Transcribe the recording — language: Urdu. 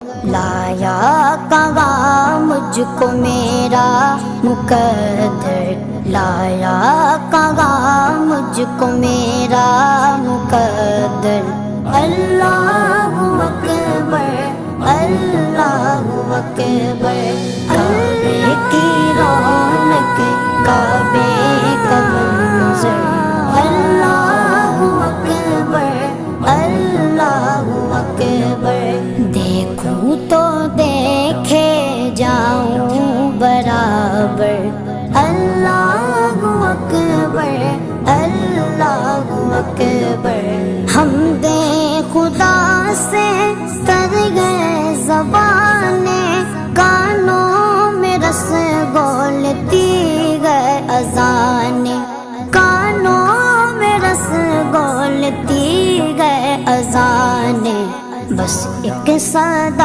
لایا کہاں مجھ کو میرا مقدر، لایا کہاں مجھ کو میرا مقدر۔ اللہ اکبر، اللہ اکبر، کعبے کی رونق، کعبے کا منظر۔ اللہ اکبر، اللہ اکبر، دیکھوں تو دیکھے جاؤں برابر۔ اللہ اکبر، اللہ اکبر، حمد خدا سے تر گئے زبانیں، کانوں میں رس گولتی گئے اذانیں، کانوں میں رس گولتی گئے اذانیں، بس ایک صدا